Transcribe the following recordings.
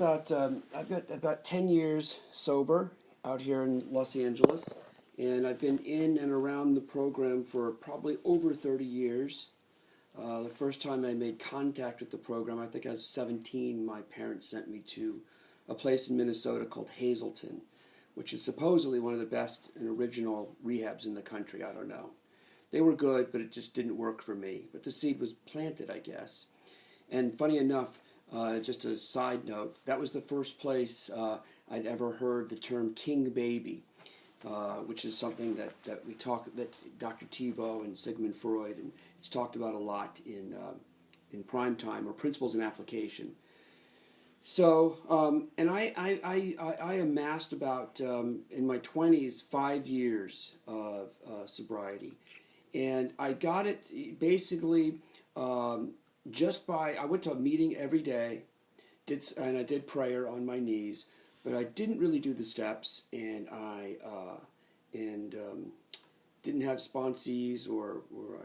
I've got about 10 years sober out here in Los Angeles, and I've been in and around the program for probably over 30 years. The first time I made contact with the program, I think I was 17, my parents sent me to a place in Minnesota called Hazleton, which is supposedly one of the best and original rehabs in the country. I don't know. They were good, but it just didn't work for me. But the seed was planted, I guess. And funny enough, just a side note, that was the first place I'd ever heard the term king baby, which is something that Dr. Tebow and Sigmund Freud, and it's talked about a lot in prime time, or principles in application. So, and I amassed about, in my 20s, 5 years of sobriety. And I got it basically I went to a meeting every day, and I did prayer on my knees, but I didn't really do the steps, and I didn't have sponsees, or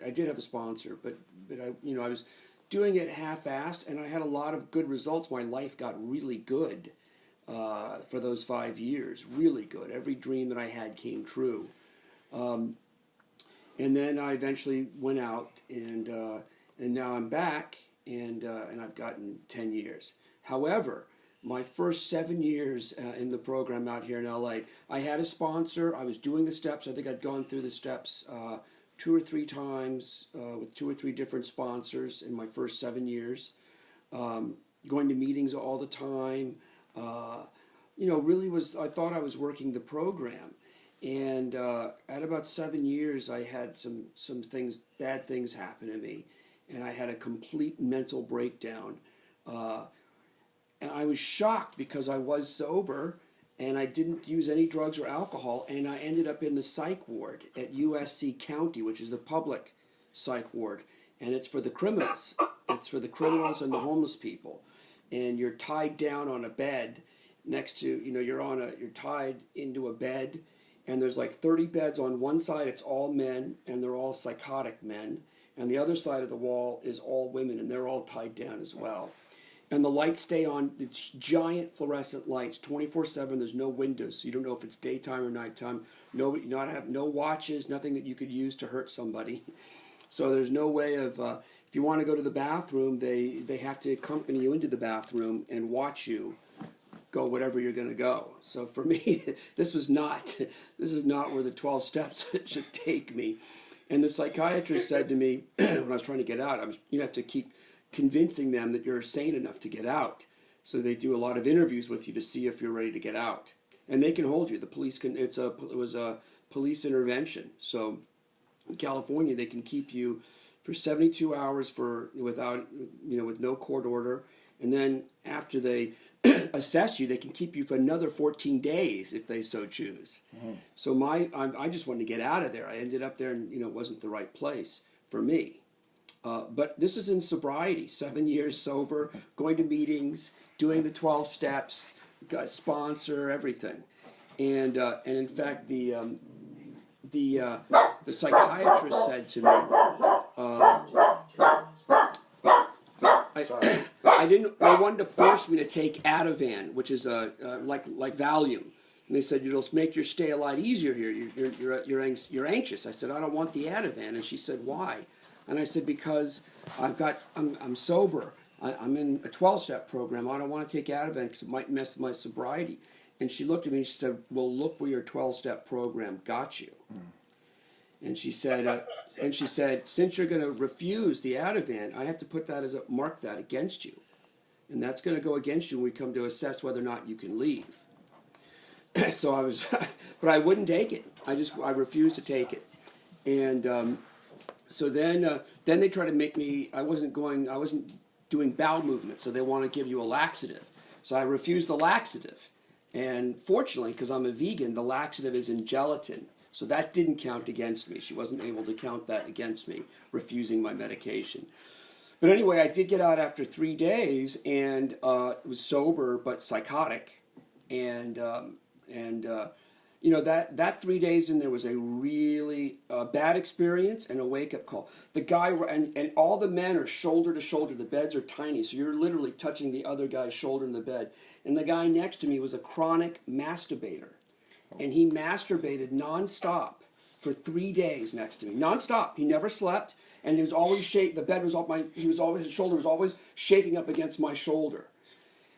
I did have a sponsor, but I was doing it half-assed, and I had a lot of good results. My life got really good for those 5 years, really good. Every dream that I had came true. And then I eventually went out, and now I'm back, and I've gotten 10 years. However, my first 7 years in the program out here in LA, I had a sponsor. I was doing the steps. I think I'd gone through the steps 2 or 3 times with 2 or 3 different sponsors in my first 7 years. Going to meetings all the time. I thought I was working the program. And at about 7 years, I had some bad things happen to me, and I had a complete mental breakdown. And I was shocked because I was sober, and I didn't use any drugs or alcohol, and I ended up in the psych ward at USC County, which is the public psych ward, and it's for the criminals. It's for the criminals and the homeless people, and you're tied down on a bed next to, you're tied into a bed. And there's like 30 beds on one side, it's all men, and they're all psychotic men. And the other side of the wall is all women, and they're all tied down as well. And the lights stay on, it's giant fluorescent lights, 24/7, there's no windows, so you don't know if it's daytime or nighttime. No watches, nothing that you could use to hurt somebody. So there's no way of, if you want to go to the bathroom, they have to accompany you into the bathroom and watch you go whatever you're going to go. So for me, this is not where the 12 steps should take me. And the psychiatrist said to me when I was trying to get out, you have to keep convincing them that you're sane enough to get out. So they do a lot of interviews with you to see if you're ready to get out. And they can hold you. The police can. It was a police intervention. So in California, they can keep you for 72 hours with no court order. And then after they assess you, they can keep you for another 14 days if they so choose. Mm-hmm. So I just wanted to get out of there. I ended up there, and it wasn't the right place for me. But this is in sobriety, 7 years sober, going to meetings, doing the 12 steps, got a sponsor, everything. And in fact, the psychiatrist said to me, they wanted to force me to take Ativan, which is like Valium. And they said, it'll make your stay a lot easier here. You're anxious. I said, I don't want the Ativan. And she said, why? And I said, because I'm sober. I'm in a 12-step program. I don't want to take Ativan because it might mess my sobriety. And she looked at me and she said, well, look where your 12-step program got you. Mm. And she said, since you're going to refuse the Ativan, I have to mark that against you. And that's going to go against you when we come to assess whether or not you can leave. So but I wouldn't take it. I refused to take it. And so then they tried to make me, I wasn't doing bowel movements, so they want to give you a laxative. So I refused the laxative. And fortunately, because I'm a vegan, the laxative is in gelatin. So that didn't count against me. She wasn't able to count that against me, refusing my medication. But anyway, I did get out after 3 days, and was sober but psychotic. And that 3 days in there was a really bad experience and a wake-up call. The guy, and all the men are shoulder to shoulder. The beds are tiny, so you're literally touching the other guy's shoulder in the bed. And the guy next to me was a chronic masturbator. And he masturbated nonstop for 3 days next to me. Nonstop. He never slept, and he was always the bed was off his shoulder was always shaking up against my shoulder.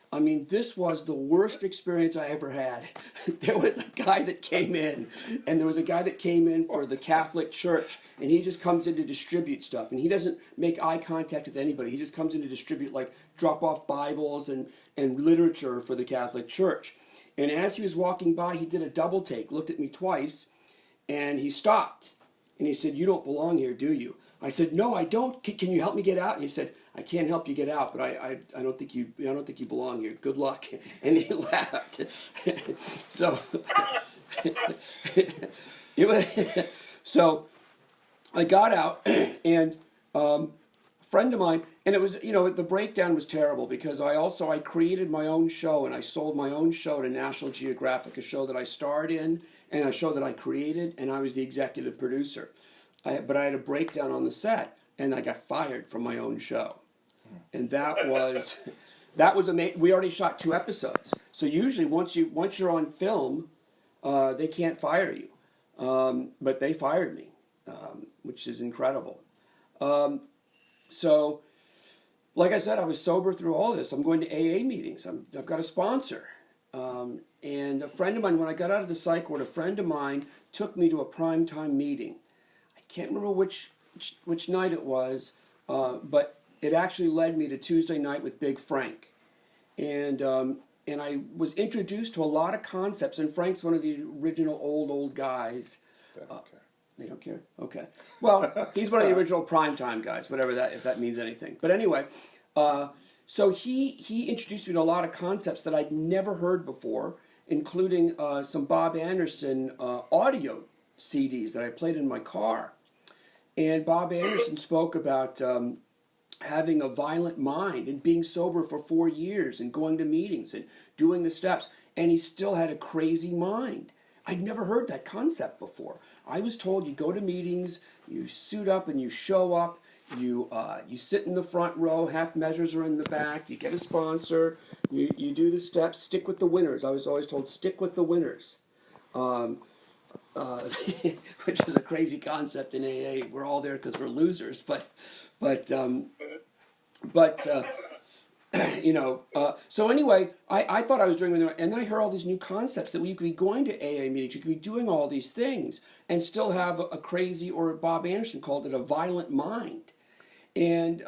I mean, this was the worst experience I ever had. There was a guy that came in, and there was a guy that came in for the Catholic Church, and he just comes in to distribute stuff, and he doesn't make eye contact with anybody. He just comes in to distribute, like, drop off Bibles and literature for the Catholic Church. And as he was walking by, he did a double take, looked at me twice, and he stopped. And he said, "You don't belong here, do you?" I said, "No, I don't. Can you help me get out?" And he said, "I can't help you get out, but I don't think you belong here. Good luck." And he laughed. So so I got out, and a friend of mine, and it was, the breakdown was terrible because I created my own show, and I sold my own show to National Geographic, a show that I starred in and a show that I created, and I was the executive producer. But I had a breakdown on the set, and I got fired from my own show. And that was amazing. We already shot 2 episodes. So usually once you're on film, they can't fire you. But they fired me, which is incredible. So, like I said, I was sober through all this. I'm going to AA meetings. I've got a sponsor. And a friend of mine, when I got out of the psych ward, a friend of mine took me to a primetime meeting. I can't remember which night it was, but it actually led me to Tuesday night with Big Frank. And I was introduced to a lot of concepts, and Frank's one of the original old guys. They don't care? Okay. Well, he's one of the original primetime guys, if that means anything. But anyway, so he introduced me to a lot of concepts that I'd never heard before, including some Bob Anderson audio CDs that I played in my car. And Bob Anderson spoke about having a violent mind and being sober for 4 years and going to meetings and doing the steps. And he still had a crazy mind. I'd never heard that concept before. I was told you go to meetings, you suit up and you show up, you sit in the front row, half measures are in the back, you get a sponsor, you do the steps, stick with the winners. I was always told, stick with the winners. Which is a crazy concept in AA. We're all there because we're losers, but so anyway, I thought I was doing it, and then I heard all these new concepts that you could be going to AA meetings, you could be doing all these things, and still have a crazy, or Bob Anderson called it, a violent mind. And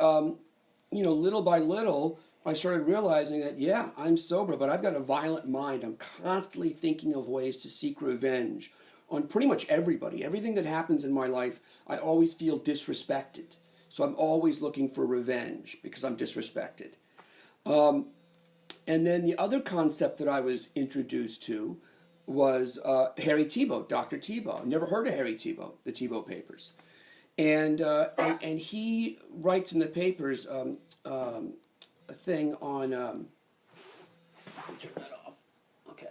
little by little, I started realizing that, yeah, I'm sober, but I've got a violent mind. I'm constantly thinking of ways to seek revenge on pretty much everybody. Everything that happens in my life, I always feel disrespected. So I'm always looking for revenge because I'm disrespected. And then the other concept that I was introduced to was Harry Tiebout, Dr. Tiebout. Never heard of Harry Tiebout, the Tiebout Papers. And he writes in the papers a thing on, turn that off, okay,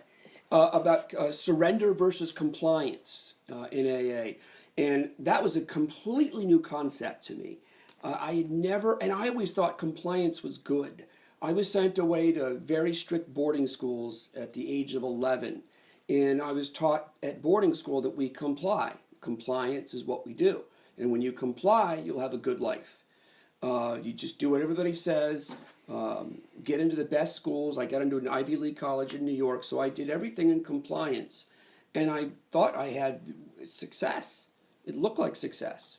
about surrender versus compliance in AA. And that was a completely new concept to me. I had never, and I always thought compliance was good. I was sent away to very strict boarding schools at the age of 11. And I was taught at boarding school that we comply. Compliance is what we do. And when you comply, you'll have a good life. You just do what everybody says, get into the best schools. I got into an Ivy League college in New York, so I did everything in compliance. And I thought I had success. It looked like success.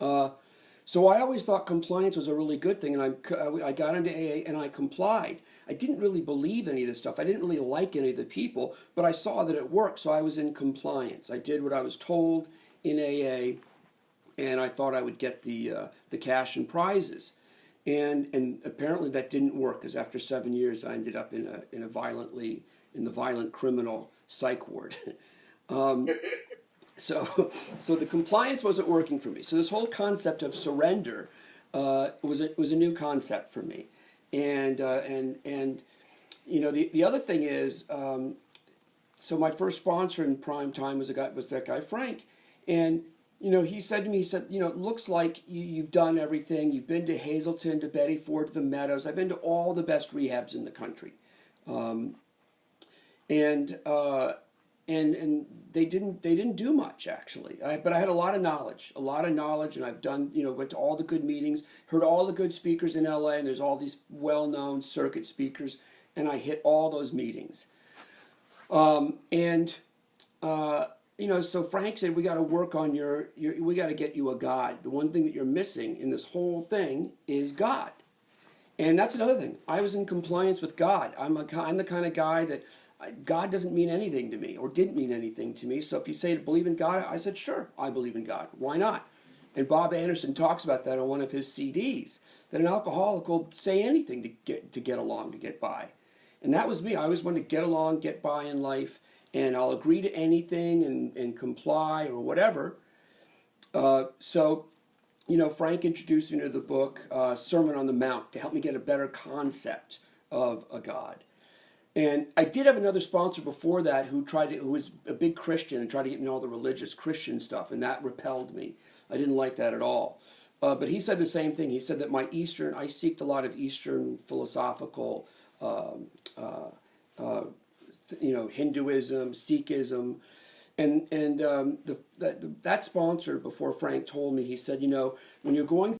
So I always thought compliance was a really good thing, and I got into AA and I complied. I didn't really believe any of this stuff. I didn't really like any of the people, but I saw that it worked, so I was in compliance. I did what I was told in AA, and I thought I would get the cash and prizes. And apparently that didn't work, because after 7 years I ended up in the violent criminal psych ward. So the compliance wasn't working for me. So this whole concept of surrender was a new concept for me. And the other thing is, so my first sponsor in prime time was that guy Frank, and he said to me, he said, it looks like you've done everything. You've been to Hazleton, to Betty Ford, to the Meadows. I've been to all the best rehabs in the country, and they didn't do much actually. But I had a lot of knowledge, and I've done, went to all the good meetings, heard all the good speakers in LA, and there's all these well-known circuit speakers, and I hit all those meetings. And so Frank said, we got to work on we got to get you a God. The one thing that you're missing in this whole thing is God. And that's another thing. I was in compliance with God. I'm the kind of guy that God doesn't mean anything to me, or didn't mean anything to me. So if you say to believe in God, I said, sure, I believe in God. Why not? And Bob Anderson talks about that on one of his CDs, that an alcoholic will say anything to get along, to get by. And that was me. I always wanted to get along, get by in life, and I'll agree to anything and comply or whatever. So Frank introduced me to the book Sermon on the Mount to help me get a better concept of a God. And I did have another sponsor before that who was a big Christian and tried to get me all the religious Christian stuff, and that repelled me. I didn't like that at all. But he said the same thing. He said that I seeked a lot of Eastern philosophical, Hinduism, Sikhism, and that sponsor before Frank told me, he said, when you're going